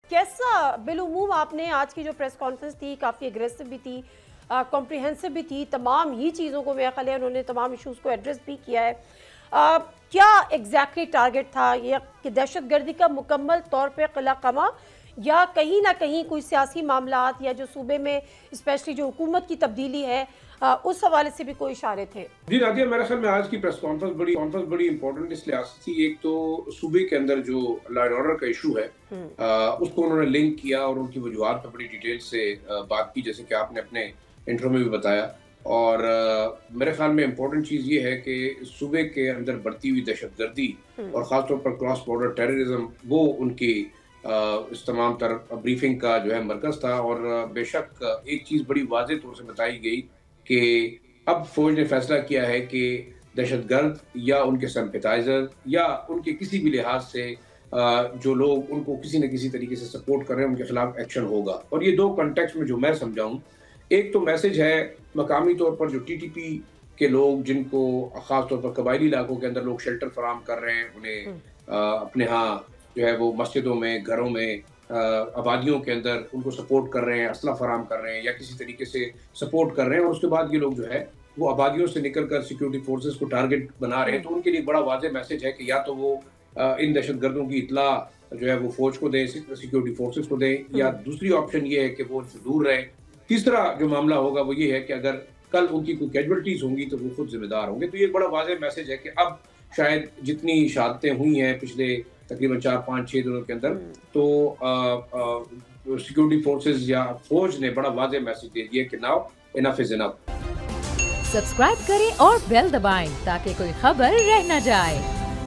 कैसा बिलउमूम आपने आज की जो प्रेस कॉन्फ्रेंस थी काफ़ी एग्रेसिव भी थी, कॉम्प्रिहेंसिव भी थी, तमाम ही चीज़ों को मेरा ख्याल है उन्होंने तमाम इश्यूज़ को एड्रेस भी किया है। क्या एग्जैक्टली टारगेट था ये कि दहशतगर्दी का मुकम्मल तौर पे क़िला कमा, या कहीं ना कहीं कोई सियासी मामलात या जो सूबे में स्पेशली जो हुकूमत की तब्दीली है उस हवाले से भी कोई इशारे थे? जी नादिया, मेरे ख्याल में आज की प्रेस कॉन्फ्रेंस बड़ी इंपॉर्टेंट इस लिहाज से थी। एक तो सूबे के अंदर जो लॉ एंड ऑर्डर का इशू है उसको उन्होंने लिंक किया और उनकी वजूहात पर बड़ी डिटेल से बात की, जैसे कि आपने अपने इंट्रो में भी बताया। और मेरे ख्याल में इम्पोर्टेंट चीज़ ये है कि सूबे के अंदर बढ़ती हुई दहशतगर्दी और ख़ासतौर पर क्रॉस बॉर्डर टेररिज्म, वो उनकी इस तमाम तर ब्रीफिंग का जो है मरकज़ था। और बेशक एक चीज़ बड़ी वाज़ेह तौर से बताई गई कि अब फ़ौज ने फैसला किया है कि दहशतगर्द या उनके सिंपैथाइज़र या उनके किसी भी लिहाज से जो लोग उनको किसी न किसी तरीके से सपोर्ट कर रहे हैं, उनके खिलाफ एक्शन होगा। और ये दो कॉन्टेक्स्ट में जो मैं समझाऊँ, एक तो मैसेज है मकामी तौर पर जो टीटीपी के लोग, जिनको ख़ास तौर पर कबायली इलाकों के अंदर लोग शेल्टर फराम कर रहे हैं, उन्हें अपने यहाँ जो है वो मस्जिदों में, घरों में, आबादियों के अंदर उनको सपोर्ट कर रहे हैं, असला फराम कर रहे हैं या किसी तरीके से सपोर्ट कर रहे हैं, और उसके बाद ये लोग जो है वो आबादियों से निकल कर सिक्योरिटी फोर्सेस को टारगेट बना रहे हैं। तो उनके लिए बड़ा वाज़ेह मैसेज है कि या तो वो इन दहशतगर्दों की इत्ला जो है वो फौज को दें, सिक्योरिटी फोर्सेस को दें, या दूसरी ऑप्शन ये है कि वो उनसे दूर रहें। तीसरा जो मामला होगा वो ये है कि अगर कल उनकी कोई कैजुअल्टीज होंगी तो वो खुद जिम्मेदार होंगे। तो ये बड़ा वाज़ेह मैसेज है कि अब शायद जितनी शहादतें हुई हैं पिछले तकरीबन 4-5-6 दिनों के अंदर, तो सिक्योरिटी फोर्सेस या फौज ने बड़ा वाज़ेह मैसेज दे दिया कि now enough is enough. Subscribe करें और बेल दबाएं ताकि कोई खबर रह न जाए।